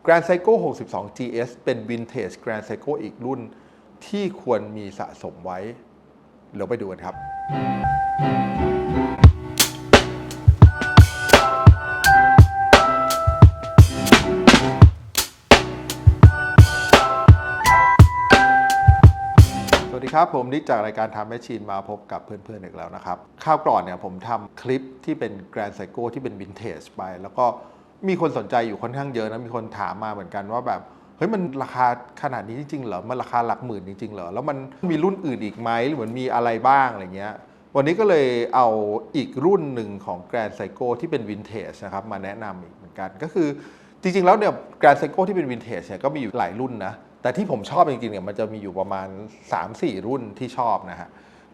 Grand Seiko 62 GS เป็น Vintage Grand Seiko อีกรุ่นที่ควรมีสะสมไว้เราไปดูกันครับสวัสดีครับผมนิกจากรายการTime Machineมาพบกับเพื่อนๆอีกแล้วนะครับคราวก่อนเนี่ยผมทำคลิปที่เป็น Grand Seiko ที่เป็น Vintage ไปแล้วก็มีคนสนใจอยู่ค่อนข้างเยอะนะมีคนถามมาเหมือนกันว่าแบบเฮ้ยมันราคาขนาดนี้จริงๆเหรอมันราคาหลักหมื่นจริงๆเหรอแล้วมันมีรุ่นอื่นอีกไหมหรือมันมีอะไรบ้างอะไรเงี้ยวันนี้ก็เลยเอาอีกรุ่นหนึ่งของ Grand Seiko ที่เป็น Vintage นะครับมาแนะนำอีกเหมือนกันก็คือจริงๆแล้วเนี่ย Grand Seiko ที่เป็น Vintage เนี่ยก็มีอยู่หลายรุ่นนะแต่ที่ผมชอบจริงๆเนี่ยมันจะมีอยู่ประมาณ 3-4 รุ่นที่ชอบนะฮะ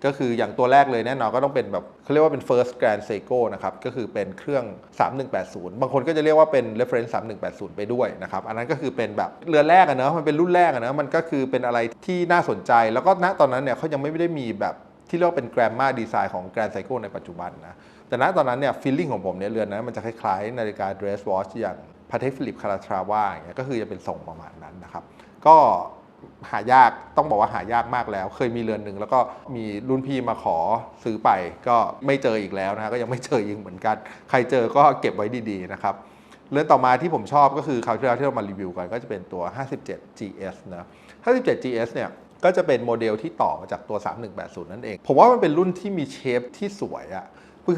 ก็คืออย่างตัวแรกเลยแน่นอนก็ต้องเป็นแบบเขาเรียกว่าเป็น first Grand Seiko นะครับก็คือเป็นเครื่อง3180บางคนก็จะเรียกว่าเป็น reference 3180ไปด้วยนะครับอันนั้นก็คือเป็นแบบเรือแรกอะเนอะมันเป็นรุ่นแรกอะเนอะมันก็คือเป็นอะไรที่น่าสนใจแล้วก็ณตอนนั้นเนี่ยเขายังไม่ได้มีแบบที่เรียกว่าเป็น Grandma Design ของ Grand Seiko ในปัจจุบันนะแต่ณตอนนั้นเนี่ย feeling ของผมเนี่ยเรือนนั้นมันจะคล้ายๆนาฬิกา dress watch อย่าง Patek Philippe Calatrava อย่างเงี้ยก็คือจะเป็นทรงประมาณนั้นนะครับก็หายากต้องบอกว่าหายากมากแล้วเคยมีเรือนหนึ่งแล้วก็มีรุ่นพี่มาขอซื้อไปก็ไม่เจออีกแล้วนะก็ยังไม่เจออีกเหมือนกันใครเจอก็เก็บไว้ดีๆนะครับเรือนต่อมาที่ผมชอบก็คือคราวที่แล้วที่เรามารีวิวกันก็จะเป็นตัว57 GS นะ57 GS เนี่ยก็จะเป็นโมเดลที่ต่อมาจากตัว3180นั่นเองผมว่ามันเป็นรุ่นที่มีเชฟที่สวยอะ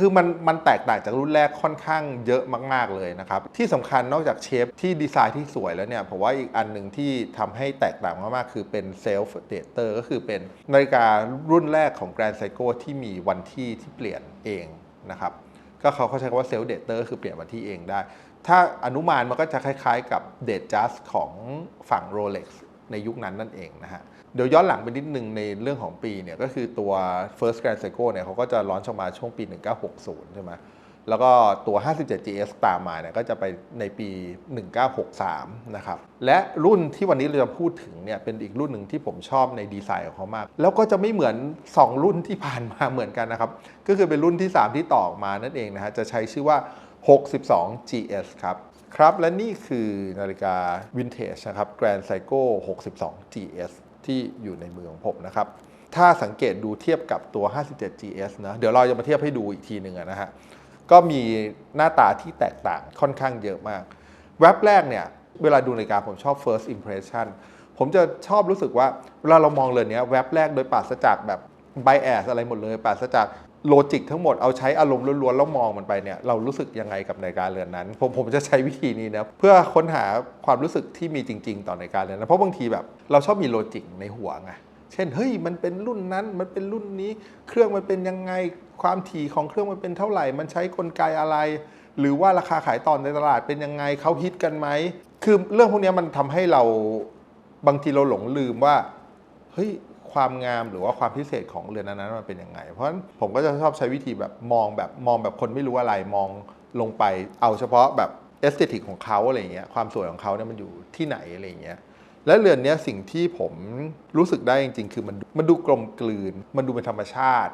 คือมันแตกต่างจากรุ่นแรกค่อนข้างเยอะมากๆเลยนะครับที่สำคัญนอกจากเชฟที่ดีไซน์ที่สวยแล้วเนี่ยผมว่าอีกอันหนึ่งที่ทำให้แตกต่างมากๆคือเป็นเซลฟ์เดเตอร์ก็คือเป็นนาฬิการุ่นแรกของ Grand Seiko ที่มีวันที่เปลี่ยนเองนะครับก็เขาใช้คำว่าเซลฟ์เดเตอร์คือเปลี่ยนวันที่เองได้ถ้าอนุมานมันก็จะคล้ายๆกับเดทจัสของฝั่ง Rolex ในยุคนั้นนั่นเองนะฮะเดี๋ยวย้อนหลังไปนิดนึงในเรื่องของปีเนี่ยก็คือตัว First Grand Seiko เนี่ยเขาก็จะลอนช์ออกมาช่วงปี 1960 ใช่ไหมแล้วก็ตัว 57 GS ตามมาเนี่ยก็จะไปในปี 1963 นะครับและรุ่นที่วันนี้เราจะพูดถึงเนี่ยเป็นอีกรุ่นหนึ่งที่ผมชอบในดีไซน์ของเขามากแล้วก็จะไม่เหมือน 2 รุ่นที่ผ่านมาเหมือนกันนะครับก็คือเป็นรุ่นที่ 3 ที่ต่อมานั่นเองนะฮะจะใช้ชื่อว่า 62 GS ครับและนี่คือนาฬิกาวินเทจนะครับ Grand Seiko 62 GS ที่อยู่ในมือของผมนะครับถ้าสังเกตดูเทียบกับตัว57 GS นะเดี๋ยวเราจะมาเทียบให้ดูอีกทีหนึ่งนะฮะก็มีหน้าตาที่แตกต่างค่อนข้างเยอะมากแว็บแรกเนี่ยเวลาดูนาฬิกาผมชอบ first impression ผมจะชอบรู้สึกว่าเวลาเรามองเรือนนี้แว็บแรกโดยปราศจากแบบ bias อะไรหมดเลยปราศจากโลจิกทั้งหมดเอาใช้อารมณ์ล้วนๆแล้วมองมันไปเนี่ยเรารู้สึกยังไงกับนาฬิกาเรือนนั้นผมจะใช้วิธีนี้นะเพื่อค้นหาความรู้สึกที่มีจริงๆต่อนาฬิกาเรือนนั้นเพราะบางทีแบบเราชอบมีโลจิกในหัวไงเช่นเฮ้ยมันเป็นรุ่นนั้นมันเป็นรุ่นนี้เครื่องมันเป็นยังไงความถี่ของเครื่องมันเป็นเท่าไหร่มันใช้กลไกอะไรหรือว่าราคาขายต่อในตลาดเป็นยังไงเขาฮิตกันไหมคือเรื่องพวกนี้มันทำให้เราบางทีเราหลงลืมว่าเฮ้ยความงามหรือว่าความพิเศษของเรือนนั้นมันเป็นยังไงเพราะฉะนั้นผมก็จะชอบใช้วิธีแบบมองแบบคนไม่รู้อะไรมองลงไปเอาเฉพาะแบบเอสเตติกของเขาอะไรเงี้ยความสวยของเขาเนี่ยมันอยู่ที่ไหนอะไรเงี้ยและเรือนนี้สิ่งที่ผมรู้สึกได้จริงๆคือมันดูกลมกลืนมันดูเป็นธรรมชาติ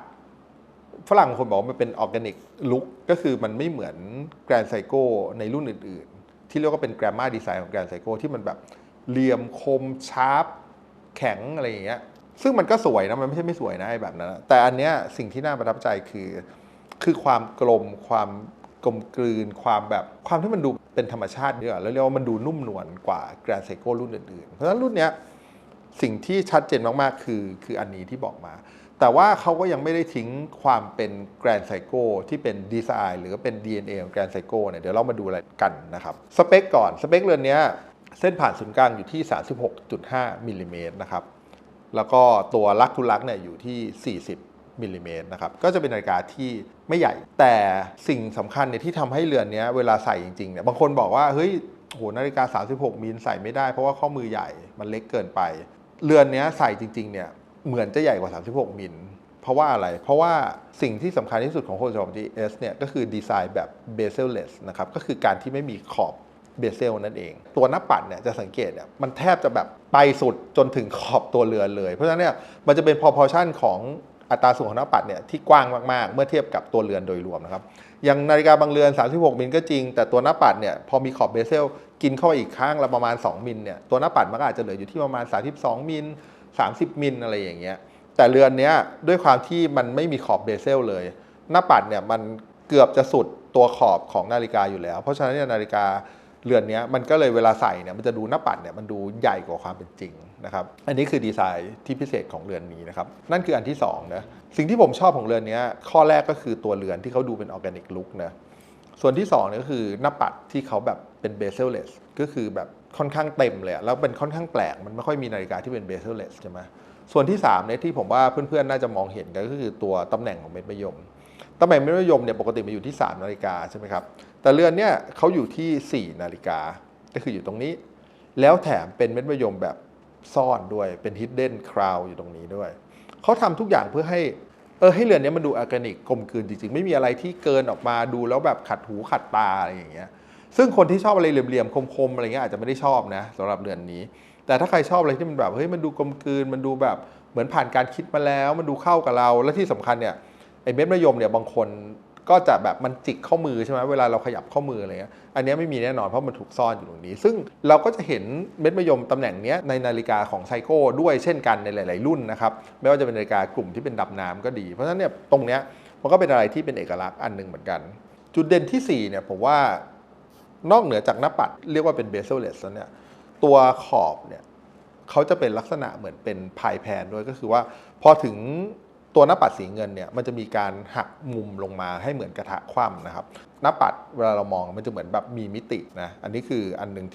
ฝรั่งบางคนบอกว่ามันเป็นออร์แกนิกลุคก็คือมันไม่เหมือน Grand Seiko ในรุ่นอื่นๆที่เรียกว่าเป็น Grandma Design ของ Grand Seiko ที่มันแบบเหลี่ยมคมชาร์ปแข็งอะไรอย่างเงี้ยซึ่งมันก็สวยนะมันไม่ใช่ไม่สวยนะไอ้แบบนั้นแต่อันเนี้ยสิ่งที่น่าประทับใจคือความกลมความกลมกลืนความที่มันดูเป็นธรรมชาติเยอะแล้วเรียกว่ามันดูนุ่มนวลกว่า Grand Seiko รุ่นอื่นๆเพราะฉะนั้นรุ่นเนี้ยสิ่งที่ชัดเจนมากๆคืออันนี้ที่บอกมาแต่ว่าเขาก็ยังไม่ได้ทิ้งความเป็น Grand Seiko ที่เป็นดีไซน์หรือเป็น DNA ของ Grand Seiko เนี่ยเดี๋ยวเรามาดูอะไรกันนะครับสเปคก่อนสเปคเรือนนี้เส้นผ่านศูนย์กลางอยู่ที่ 36.5 มิลลิเมตรนะครับแล้วก็ตัวลักทุลักเนี่ยอยู่ที่40มิลลิเมตรนะครับก็จะเป็นนาฬิกาที่ไม่ใหญ่แต่สิ่งสำคัญเนี่ยที่ทำให้เรือนนี้เวลาใส่จริงๆเนี่ยบางคนบอกว่าเฮ้ยโหนาฬิกา36มิลใส่ไม่ได้เพราะว่าข้อมือใหญ่มันเล็กเกินไปเรือนนี้ใส่จริงๆเนี่ยเหมือนจะใหญ่กว่า36มิลเพราะว่าอะไรเพราะว่าสิ่งที่สำคัญที่สุดของ62 GS เนี่ยก็คือดีไซน์แบบ bezel-less นะครับก็คือการที่ไม่มีขอบเบเซลนั่นเองตัวหน้าปัดเนี่ยจะสังเกตเนี่ยมันแทบจะแบบไปสุดจนถึงขอบตัวเรือนเลยเพราะฉะนั้นเนี่ยมันจะเป็น proportion ของ อัตราส่วนของหน้าปัดเนี่ยที่กว้างมากๆเมื่อเทียบกับตัวเรือนโดยรวมนะครับอย่างนาฬิกาบางเรือน36มิลก็จริงแต่ตัวหน้าปัดเนี่ยพอมีขอบเบเซลกินเข้าไปอีกข้างละประมาณ2มิลเนี่ยตัวหน้าปัดมันก็อาจจะเหลืออยู่ที่ประมาณ32มิล30มิลอะไรอย่างเงี้ยแต่เรือนเนี้ยด้วยความที่มันไม่มีขอบเบเซลเลยหน้าปัดเนี่ยมันเกือบจะสุดตัวขอบของนาฬิกาอยู่แล้วเพราะฉะนั้นเนี่ยนาฬิกาเรือนนี้มันก็เลยเวลาใส่เนี่ยมันจะดูหน้าปัดเนี่ยมันดูใหญ่กว่าความเป็นจริงนะครับอันนี้คือดีไซน์ที่พิเศษของเรือนนี้นะครับนั่นคืออันที่2นะสิ่งที่ผมชอบของเรือนนี้ข้อแรกก็คือตัวเรือนที่เขาดูเป็นออร์แกนิกลุคนะส่วนที่2เนี่ยก็คือหน้าปัดที่เขาแบบเป็นเบเซลเลสก็คือแบบค่อนข้างเต็มเลยแล้วเป็นค่อนข้างแปลกมันไม่ค่อยมีนาฬิกาที่เป็นเบเซลเลสใช่ไหมส่วนที่3เนี่ยที่ผมว่าเพื่อนๆน่าจะมองเห็นกันก็คือตัวตำแหน่งของเม็ดมะยมตำแหน่งเม็ดมะยมเนี่ยปกติมันอยู่ที่3นาฬิกาใช่ไหมครับแต่เรือนเนี่ยเขาอยู่ที่4นาฬิกาก็คืออยู่ตรงนี้แล้วแถมเป็นเม็ดมะยมแบบซ่อนด้วยเป็น hidden crown อยู่ตรงนี้ด้วยเขาทำทุกอย่างเพื่อให้เรือนนี้มันดูออร์แกนิกกลมกลืนจริงๆไม่มีอะไรที่เกินออกมาดูแล้วแบบขัดหูขัดตาอะไรอย่างเงี้ยซึ่งคนที่ชอบอะไรเหลี่ยมๆคมๆอะไรเงี้ยอาจจะไม่ได้ชอบนะสำหรับเรือนนี้แต่ถ้าใครชอบอะไรที่มันแบบเฮ้ยมันดูกลมกลืนมันดูแบบเหมือนผ่านการคิดมาแล้วมันดูเข้ากับเราและที่สำคัญเนี่ยไอ้เม็ดมะยมเนี่ยบางคนก็จะแบบมันจิกข้อมือใช่ไหมเวลาเราขยับข้อมืออะไรเงี้ยอันนี้ไม่มีแน่นอนเพราะมันถูกซ่อนอยู่ตรงนี้ซึ่งเราก็จะเห็นเม็ดมะยมตำแหน่งนี้ในนาฬิกาของไซโก้ด้วยเช่นกันในหลายๆรุ่นนะครับไม่ว่าจะเป็นนาฬิกากลุ่มที่เป็นดำน้ำก็ดีเพราะฉะนั้นเนี่ยตรงเนี้ยมันก็เป็นอะไรที่เป็นเอกลักษณ์อันนึงเหมือนกันจุดเด่นที่4เนี่ยผมว่านอกเหนือจากหน้าปัดเรียกว่าเป็นเบเซลเลสแล้วเนี่ยตัวขอบเนี่ยเขาจะเป็นลักษณะเหมือนเป็นพายแพนด้วยก็คือว่าพอถึงตัวหน้าปัดสีเงินเนี่ยมันจะมีการหักมุมลงมาให้เหมือนกระทะคว่ำนะครับหน้าปัดเวลาเรามองมันจะเหมือนแบบมีมิตินะอันนี้คืออันหนึ่ง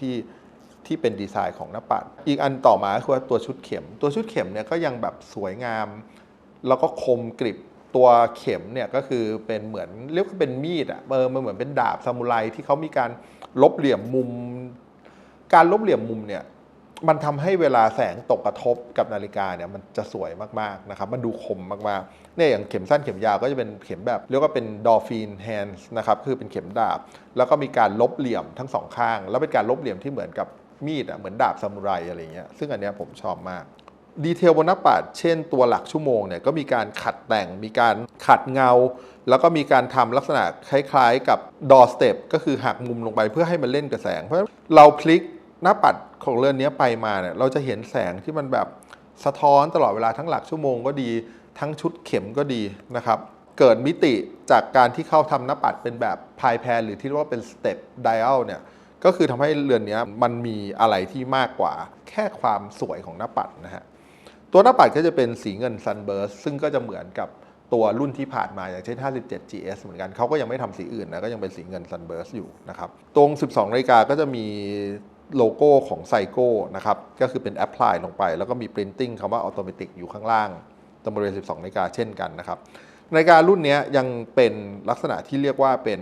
ที่เป็นดีไซน์ของหน้าปัดอีกอันต่อมาคือว่าตัวชุดเข็มเนี่ยก็ยังแบบสวยงามแล้วก็คมกริบตัวเข็มเนี่ยก็คือเป็นเหมือนเรียกว่าเป็นมีดอะมันเหมือนเป็นดาบซามูไรที่เขามีการลบเหลี่ยมมุมการลบเหลี่ยมมุมเนี่ยมันทำให้เวลาแสงตกกระทบกับนาฬิกาเนี่ยมันจะสวยมากๆนะครับมันดูคมมากๆเนี่ยอย่างเข็มสั้นเข็มยาวก็จะเป็นเข็มแบบเรียกว่าเป็นดอลฟินแฮนด์นะครับคือเป็นเข็มดาบแล้วก็มีการลบเหลี่ยมทั้งสองข้างแล้วเป็นการลบเหลี่ยมที่เหมือนกับมีดเหมือนดาบซามูไรอะไรเงี้ยซึ่งอันเนี้ยผมชอบมากดีเทลบนหน้าปัดเช่นตัวหลักชั่วโมงเนี่ยก็มีการขัดแต่งมีการขัดเงาแล้วก็มีการทำลักษณะคล้ายๆกับดอสเต็ปก็คือหักมุมลงไปเพื่อให้มันเล่นกับแสงเพราะเราพลิกหน้าปัดของเรือนนี้ไปมาเนี่ยเราจะเห็นแสงที่มันแบบสะท้อนตลอดเวลาทั้งหลักชั่วโมงก็ดีทั้งชุดเข็มก็ดีนะครับเกิดมิติจากการที่เขาทำหน้าปัดเป็นแบบพายแพนหรือที่เรียกว่าเป็นสเต็ปไดอัลเนี่ยก็คือทำให้เรือนนี้มันมีอะไรที่มากกว่าแค่ความสวยของหน้าปัดนะฮะตัวหน้าปัดก็จะเป็นสีเงิน Sunburst ซึ่งก็จะเหมือนกับตัวรุ่นที่ผ่านมาอย่างเช่น 57 GS เหมือนกันเขาก็ยังไม่ทำสีอื่นนะก็ยังเป็นสีเงิน Sunburst อยู่นะครับตรง 12 นาฬิกาก็จะมีโลโก้ของไซโก้นะครับก็คือเป็นแอปพลายลงไปแล้วก็มี Printing คำว่า Automatic อยู่ข้างล่างตรงบริเวณ 12 นาฬิกาเช่นกันนะครับนาฬิการุ่นนี้ยังเป็นลักษณะที่เรียกว่าเป็น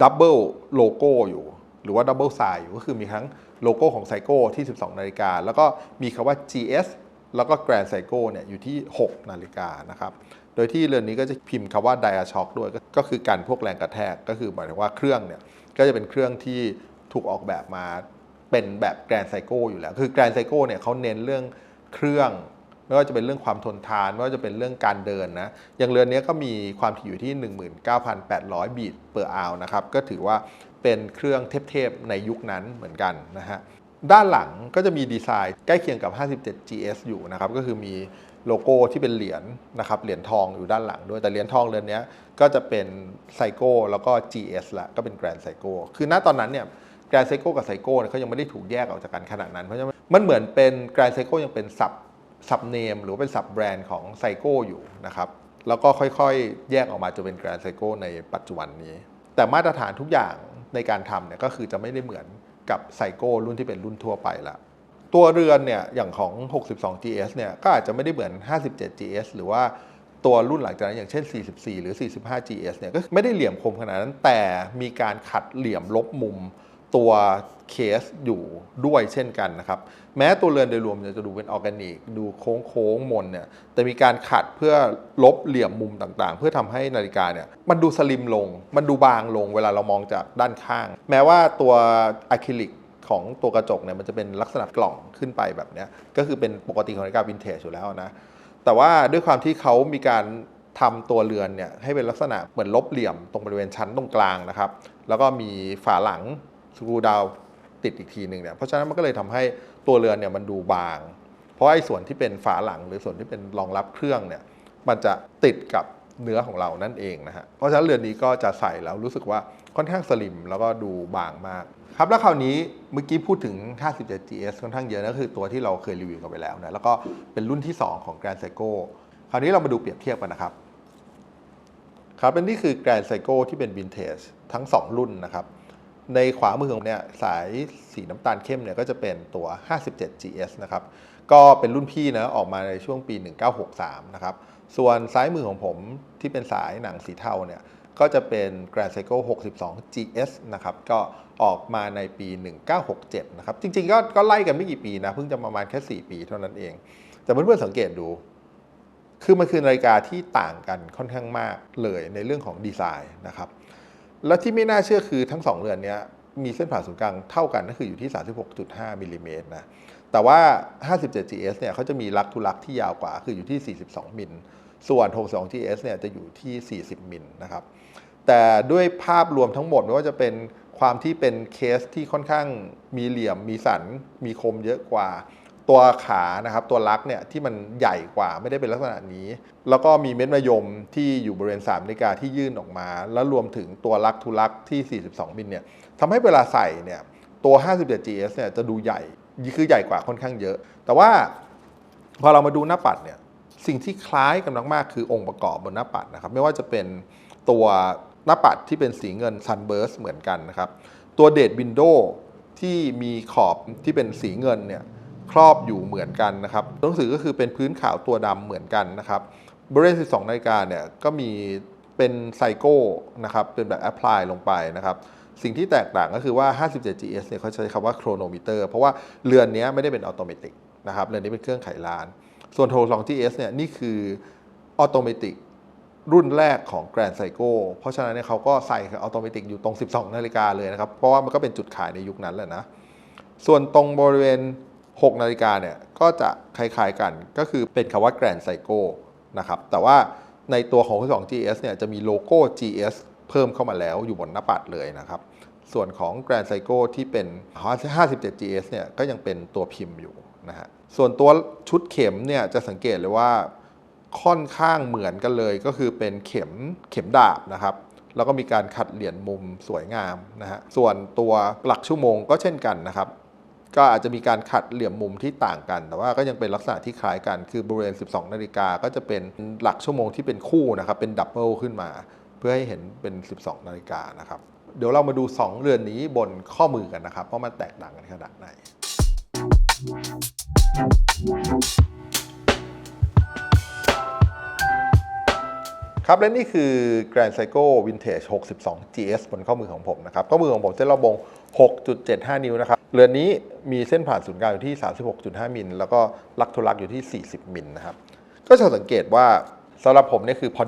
ดับเบิลโลโก้อยู่หรือว่าดับเบิลไซน์อยู่ก็คือมีทั้งโลโก้ของไซโก้ที่ 12 นาฬิกาแล้วก็มีคำว่า GS แล้วก็ Grand Seiko เนี่ยอยู่ที่ 6 นาฬิกานะครับโดยที่เรือนนี้ก็จะพิมพ์คำว่า Dia Shock ด้วยก็คือการพวกแรงกระแทกก็คือหมายถึงว่าเครื่องเนี่ยก็จะเป็นเครื่องที่ถูกออกแบบมาเป็นแบบ Grand Seiko อยู่แล้วคือ Grand Seiko เนี่ยเขาเน้นเรื่องเครื่องไม่ว่าจะเป็นเรื่องความทนทานไม่ว่าจะเป็นเรื่องการเดินนะอย่างเรือนนี้ก็มีความถี่อยู่ที่ 19,800 บีทเปอร์อาวนะครับก็ถือว่าเป็นเครื่องเทพๆในยุคนั้นเหมือนกันนะฮะด้านหลังก็จะมีดีไซน์ใกล้เคียงกับ 57 GS อยู่นะครับก็คือมีโลโก้ที่เป็นเหรียญนะครับเหรียญทองอยู่ด้านหลังด้วยแต่เหรียญทองเรือนนี้ก็จะเป็นไซโก้แล้วก็ GS ละก็เป็น Grand Seiko คือณตอนนั้นเนี่ย Grand Seiko กับ Seiko เนี่ยเขายังไม่ได้ถูกแยกออกจากกันขนาดนั้นเพราะฉะนั้นมันเหมือนเป็น Grand Seiko ยังเป็นซับเนมหรือเป็นซับแบรนด์ของ Seiko อยู่นะครับแล้วก็ค่อยๆแยกออกมาจนเป็น Grand Seiko ในปัจจุบันนี้แต่มาตรฐานทุกอย่างในการทำเนี่ยก็คือจะไม่ได้เหมือนกับ Seiko รุ่นที่เป็นรุ่นทั่วไปละตัวเรือนเนี่ยอย่างของ 62 GS เนี่ยก็อาจจะไม่ได้เหมือน 57 GS หรือว่าตัวรุ่นหลังจากนั้นอย่างเช่น 44 หรือ 45 GS เนี่ยก็ไม่ได้เหลี่ยมคมขนาดนั้นแต่มีการขัดเหลี่ยมลบมุมตัวเคสอยู่ด้วยเช่นกันนะครับแม้ตัวเรือนโดยรวมจะดูเป็นออร์แกนิกดูโค้งมนเนี่ยแต่มีการขัดเพื่อลบเหลี่ยมมุมต่างๆเพื่อทำให้นาฬิกาเนี่ยมันดูสลิมลงมันดูบางลงเวลาเรามองจากด้านข้างแม้ว่าตัวอะคริลิกของตัวกระจกเนี่ยมันจะเป็นลักษณะกล่องขึ้นไปแบบนี้ก็คือเป็นปกติของนาฬิกาวินเทจอยู่แล้วนะ แต่ว่าด้วยความที่เขามีการทำตัวเรือนเนี่ยให้เป็นลักษณะเหมือนลบเหลี่ยมตรงบริเวณชั้นตรงกลางนะครับแล้วก็มีฝาหลังสกรูดาวติดอีกทีหนึ่งเนี่ยเพราะฉะนั้นมันก็เลยทำให้ตัวเรือนเนี่ยมันดูบางเพราะไอ้ส่วนที่เป็นฝาหลังหรือส่วนที่เป็นรองรับเครื่องเนี่ยมันจะติดกับเนื้อของเรานั่นเองนะฮะเพราะฉะนั้นเรือนนี้ก็จะใส่แล้วรู้สึกว่าค่อนข้างสลิมแล้วก็ดูบางมากครับแล้วคราวนี้เมื่อกี้พูดถึง 57GS ค่อนข้างเยอะนะคือตัวที่เราเคยรีวิวกันไปแล้วนะแล้วก็เป็นรุ่นที่ 2 ของ Grand Seiko คราวนี้เรามาดูเปรียบเทียบกันนะครับครับและนี่คือ Grand Seiko ที่เป็น Vintage ทั้ง 2 รุ่นนะครับในขวามือของเนี่ยสายสีน้ำตาลเข้มเนี่ยก็จะเป็นตัว 57GS นะครับก็เป็นรุ่นพี่นะออกมาในช่วงปี 1963 นะครับส่วนซ้ายมือของผมที่เป็นสายหนังสีเทาเนี่ยก็จะเป็น Grand Seiko 62GS นะครับก็ออกมาในปี 1967 นะครับจริงๆก็ไล่กันไม่กี่ปีนะเพิ่งจะประมาณแค่ 4 ปีเท่านั้นเองแต่เพื่อนๆสังเกตดูคือมันคือนาฬิกาที่ต่างกันค่อนข้างมากเลยในเรื่องของดีไซน์นะครับและที่ไม่น่าเชื่อคือทั้ง2เรือนนี้มีเส้นผ่าศูนย์กลางเท่ากันก็คืออยู่ที่ 36.5 มิลลิเมตรนะแต่ว่า 57GS เนี่ยเขาจะมีลักทุลักที่ยาวกว่าคืออยู่ที่ 42 มิลส่วน 62GS เนี่ยจะอยู่ที่ 40 มิลนะครับแต่ด้วยภาพรวมทั้งหมดไม่ว่าจะเป็นความที่เป็นเคสที่ค่อนข้างมีเหลี่ยมมีสันมีคมเยอะกว่าตัวขานะครับตัวลักเนี่ยที่มันใหญ่กว่าไม่ได้เป็นลักษณะนี้แล้วก็มีเม็ดมะยมที่อยู่บริเวณ3นาฬิกาที่ยื่นออกมาแล้วรวมถึงตัวลักทุลักที่ 42 มิลเนี่ยทำให้เวลาใส่เนี่ยตัว 57GS เนี่ยจะดูใหญ่คือใหญ่กว่าค่อนข้างเยอะแต่ว่าพอเรามาดูหน้าปัดเนี่ยสิ่งที่คล้ายกันมากๆคือองค์ประกอบบนหน้าปัดนะครับไม่ว่าจะเป็นตัวหน้าปัดที่เป็นสีเงิน Sunburst เหมือนกันนะครับตัวเดดวินโดว์ที่มีขอบที่เป็นสีเงินเนี่ยครอบอยู่เหมือนกันนะครับตัวหนังสือก็คือเป็นพื้นขาวตัวดำเหมือนกันนะครับบริเวณ12 นาฬิกาเนี่ยก็มีเป็นไซโก้นะครับเป็นแบบแอพพลายลงไปนะครับสิ่งที่แตกต่างก็คือว่า 57GS เนี่ยเขาใช้คำว่าโครโนมิเตอร์เพราะว่าเรือนนี้ไม่ได้เป็นออโตเมติกนะครับเรือนนี้เป็นเครื่องไขลานส่วน 62GS เนี่ยนี่คือออโตเมติกรุ่นแรกของ Grand Seiko เพราะฉะนั้นเนี่ยเขาก็ใส่ออโตเมติกอยู่ตรง 12 นาฬิกาเลยนะครับเพราะว่ามันก็เป็นจุดขายในยุคนั้นแหละนะส่วนตรงบริเวณ 6 นาฬิกาเนี่ยก็จะคล้ายๆกันก็คือเป็นคำว่า Grand Seiko นะครับแต่ว่าในตัวของ 62GS เนี่ยจะมีโลโก้ GS เพิ่มเข้ามาแล้วอยู่บนหน้าปัดเลยนะครับส่วนของ Grand Seiko ที่เป็น 57GS เนี่ยก็ยังเป็นตัวพิมพ์อยู่นะฮะส่วนตัวชุดเข็มเนี่ยจะสังเกตเลยว่าค่อนข้างเหมือนกันเลยก็คือเป็นเข็มดาบนะครับแล้วก็มีการขัดเหรียญมุมสวยงามนะฮะส่วนตัวหลักชั่วโมงก็เช่นกันนะครับก็อาจจะมีการขัดเหลี่ยมมุมที่ต่างกันแต่ว่าก็ยังเป็นลักษณะที่คล้ายกันคือบริเวณ 12 นาฬิกาก็จะเป็นหลักชั่วโมงที่เป็นคู่นะครับเป็นดับเบิลขึ้นมาเพื่อให้เห็นเป็น 12 นาฬิกานะครับเดี๋ยวเรามาดู 2 เรือนนี้บนข้อมือกันนะครับว่ามันแตกต่างกันขนาดไหนครับและนี่คือ Grand Seiko Vintage 62GS บนข้อมือของผมนะครับข้อมือของผมเส้นรอบวง 6.75 นิ้วนะครับเรือนนี้มีเส้นผ่านศูนย์กลางอยู่ที่ 36.5 มิลแล้วก็ลักทุลักอยู่ที่ 40 มิลนะครับก็จะสังเกตว่าสำหรับผมเนี่ยคือพอ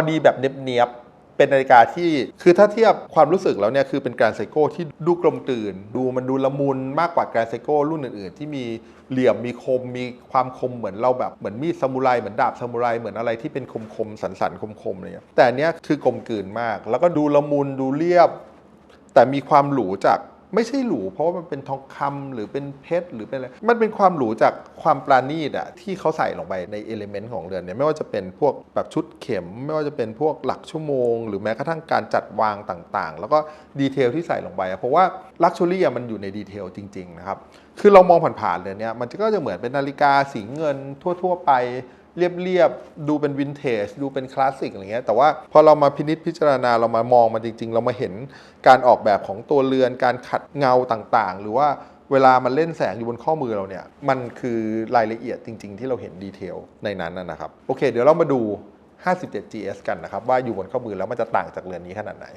ดีแบบเนียบเป็นนาฬิกาที่คือถ้าเทียบความรู้สึกแล้วเนี่ยคือเป็น Grand Seiko ที่ดูกลมกลืนมันดูละมุนมากกว่า Grand Seiko รุ่นอื่นๆที่มีเหลี่ยมมีคมมีความคมเหมือนเราแบบเหมือนมีดซามูไรเหมือนดาบซามูไรเหมือนอะไรที่เป็นคมๆสันๆคมๆอะไรเงี้ยแต่อันเนี้ยคือกลมกลืนมากแล้วก็ดูละมุนดูเรียบแต่มีความหรูจากไม่ใช่หรูเพราะว่ามันเป็นทองคำหรือเป็นเพชรหรือเป็นอะไรมันเป็นความหรูจากความปราณีตอะที่เขาใส่ลงไปในเอลิเมนต์ของเรือนเนี่ยไม่ว่าจะเป็นพวกแบบชุดเข็มไม่ว่าจะเป็นพวกหลักชั่วโมงหรือแม้กระทั่งการจัดวางต่างๆแล้วก็ดีเทลที่ใส่ลงไปเพราะว่าลักชัวรี่มันอยู่ในดีเทลจริงๆนะครับคือเรามองผ่านๆเลยเนี่ยมันก็จะเหมือนเป็นนาฬิกาสีเงินทั่วๆไปเรียบๆดูเป็นวินเทจดูเป็นคลาสสิกอะไรเงี้ยแต่ว่าพอเรามาพินิจพิจารณาเรามามองมันจริงๆเรามาเห็นการออกแบบของตัวเรือนการขัดเงาต่างๆหรือว่าเวลามันเล่นแสงอยู่บนข้อมือเราเนี่ยมันคือรายละเอียดจริงๆที่เราเห็นดีเทลในนั้นนะครับโอเคเดี๋ยวเรามาดู 57GS กันนะครับว่าอยู่บนข้อมือแล้วมันจะต่างจากเรือนนี้ขนาดไหน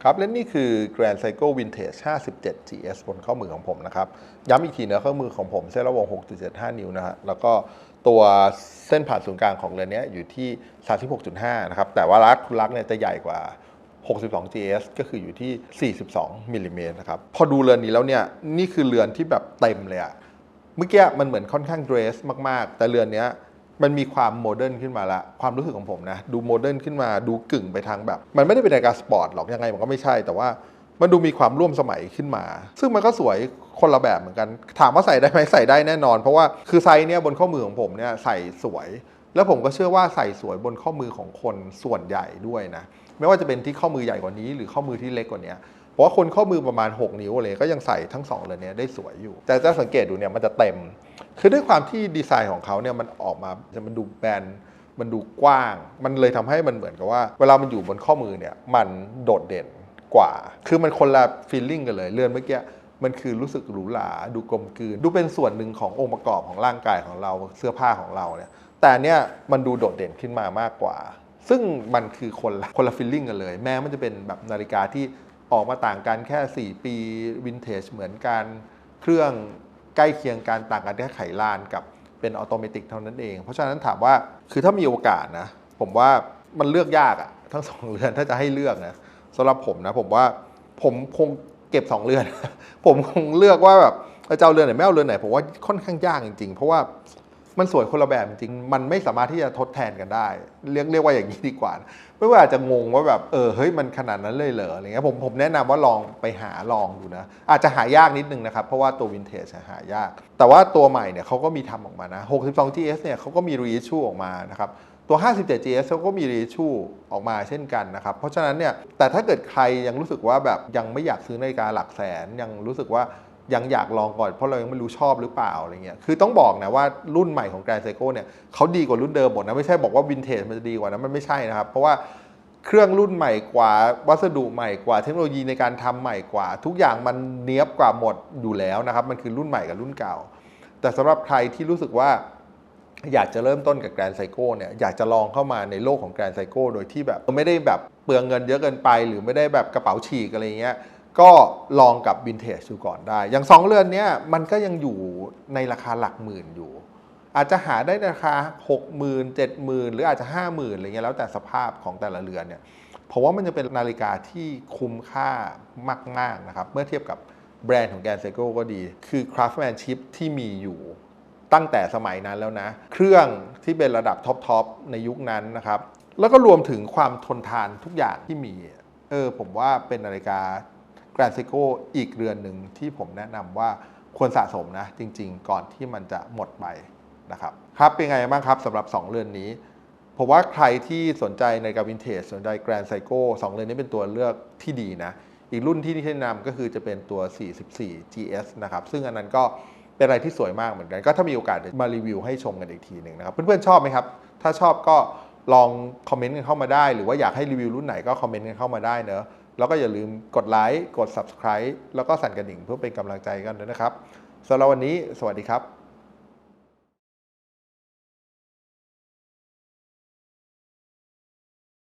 ครับและนี่คือ Grand Seiko Vintage 57GS บนข้อมือของผมนะครับย้ำอีกทีนะข้อมือของผมเส้นระวง 6.75 นิ้วนะฮะแล้วก็ตัวเส้นผ่านศูนย์กลางของเรือนนี้อยู่ที่ 36.5 นะครับแต่ว่าลักเนี่ยจะใหญ่กว่า 62GS ก็คืออยู่ที่ 42 มิลลิเมตรนะครับพอดูเรือนนี้แล้วเนี่ยนี่คือเรือนที่แบบเต็มเลยอะ เมื่อกี้มันเหมือนค่อนข้างเดรสมากๆแต่เรือนนี้มันมีความโมเดิร์นขึ้นมาละความรู้สึกของผมนะดูโมเดิร์นขึ้นมาดูกึ่งไปทางแบบมันไม่ได้เป็นนาฬิกาสปอร์ตหรอกยังไงมันก็ไม่ใช่แต่ว่ามันดูมีความร่วมสมัยขึ้นมาซึ่งมันก็สวยคนละแบบเหมือนกันถามว่าใส่ได้ไหมใส่ได้แน่นอนเพราะว่าคือไซส์เนี้ยบนข้อมือของผมเนี่ยใส่สวยแล้วผมก็เชื่อว่าใส่สวยบนข้อมือของคนส่วนใหญ่ด้วยนะไม่ว่าจะเป็นที่ข้อมือใหญ่กว่านี้หรือข้อมือที่เล็กกว่านี้เพราะว่าคนข้อมือประมาณ6 นิ้วเลยก็ยังใส่ทั้ง2เลยเนี้ยได้สวยอยู่แต่จะสังเกตดูเนี่ยมันจะเต็มคือด้วยความที่ดีไซน์ของเขาเนี่ยมันออกมามันดูแบนมันดูกว้างมันเลยทำให้มันเหมือนกับว่าเวลามันอยู่บนข้อมือเนี่ยมันโดดเด่นกว่าคือมันคนละฟีลลิ่งกันเลยเรือนเมื่อกี้มันคือรู้สึกหรูหราดูกลมกลืนดูเป็นส่วนหนึ่งขององค์ประกอบของร่างกายของเราเสื้อผ้าของเราเนี่ยแต่เนี่ยมันดูโดดเด่นขึ้นมามากกว่าซึ่งมันคือคนละฟีลลิ่งกันเลยแม้มันจะเป็นแบบนาฬิกาที่ออกมาต่างกันแค่4 ปีวินเทจเหมือนกันเครื่องใกล้เคียงกันต่างกันแค่ไขลานกับเป็นออโตเมติกเท่านั้นเองเพราะฉะนั้นถามว่าคือถ้ามีโอกาสนะผมว่ามันเลือกยากอะทั้ง2เรือนถ้าจะให้เลือกนะสำหรับผมนะผมว่าผมคงเก็บ2เรือน ผมคงเลือกว่าแบบจะเอาเรือนไหนไม่เอาเรือนไหนผมว่าค่อนข้างยากจริงๆเพราะว่ามันสวยคนละแบบจริงมันไม่สามารถที่จะทดแทนกันได้เรียกว่าอย่างนี้ดีกว่าไม่ว่าอาจจะงงว่าแบบเฮ้ยมันขนาดนั้นเลยเหรออะไรเงี้ยผมแนะนำว่าลองไปหาลองดูนะอาจจะหายากนิดนึงนะครับเพราะว่าตัววินเทจหายากแต่ว่าตัวใหม่เนี่ยเขาก็มีทำออกมานะ62 GS เนี่ยเขาก็มี reissue ออกมานะครับตัว57 GS เขาก็มี reissue ออกมาเช่นกันนะครับเพราะฉะนั้นเนี่ยแต่ถ้าเกิดใครยังรู้สึกว่าแบบยังไม่อยากซื้อนาฬิกาหลักแสนยังรู้สึกว่ายังอยากลองก่อนเพราะเรายังไม่รู้ชอบหรือเปล่าอะไรเงี้ยคือต้องบอกนะว่ารุ่นใหม่ของ Grand Seiko เนี่ยเขาดีกว่ารุ่นเดิมหมดนะไม่ใช่บอกว่าวินเทจมันจะดีกว่านะมันไม่ใช่นะครับเพราะว่าเครื่องรุ่นใหม่กว่าวัสดุใหม่กว่าเทคโนโลยีในการทำใหม่กว่าทุกอย่างมันเนียบกว่าหมดอยู่แล้วนะครับมันคือรุ่นใหม่กับรุ่นเก่าแต่สำหรับใครที่รู้สึกว่าอยากจะเริ่มต้นกับ Grand Seiko เนี่ยอยากจะลองเข้ามาในโลกของ Grand Seiko โดยที่แบบไม่ได้แบบเปลืองเงินเยอะเกินไปหรือไม่ได้แบบกระเป๋าฉีกอะไรเงี้ยก็ลองกับวินเทจดูก่อนได้อย่าง2เรือนเนี้ยมันก็ยังอยู่ในราคาหลักหมื่นอยู่อาจจะหาได้ราคา 60,000 70,000 หรืออาจจะ 50,000 อะไรเงี้ยแล้วแต่สภาพของแต่ละเรือนเนี่ยเพราะว่ามันจะเป็นนาฬิกาที่คุ้มค่ามากๆนะครับเมื่อเทียบกับแบรนด์ของ Grand Seiko ก็ดีคือ craftsmanship ที่มีอยู่ตั้งแต่สมัยนั้นแล้วนะเครื่องที่เป็นระดับท็อปในยุคนั้นนะครับแล้วก็รวมถึงความทนทานทุกอย่างที่มีผมว่าเป็นนาฬิกา Grand Seiko อีกเรือนหนึ่งที่ผมแนะนำว่าควรสะสมนะจริงๆก่อนที่มันจะหมดไปนะครับครับเป็นไงบ้างครับสำหรับ2เรือนนี้ผมว่าใครที่สนใจในนาฬิกาวินเทจสนใจ Grand Seiko 2เรือนนี้เป็นตัวเลือกที่ดีนะอีกรุ่นที่แนะนำก็คือจะเป็นตัว44 GS นะครับซึ่งอันนั้นก็เป็นอะไรที่สวยมากเหมือนกันก็ถ้ามีโอกาสมารีวิวให้ชมกันอีกทีหนึ่งนะครับเพื่อนๆชอบไหมครับถ้าชอบก็ลองคอมเมนต์กันเข้ามาได้หรือว่าอยากให้รีวิวรุ่นไหนก็คอมเมนต์กันเข้ามาได้เนอะแล้วก็อย่าลืมกดไลค์กด Subscribe แล้วก็สั่นกระดิ่งเพื่อเป็นกำลังใจกันด้วยนะครับสำหรับวันนี้สวัสดีครับ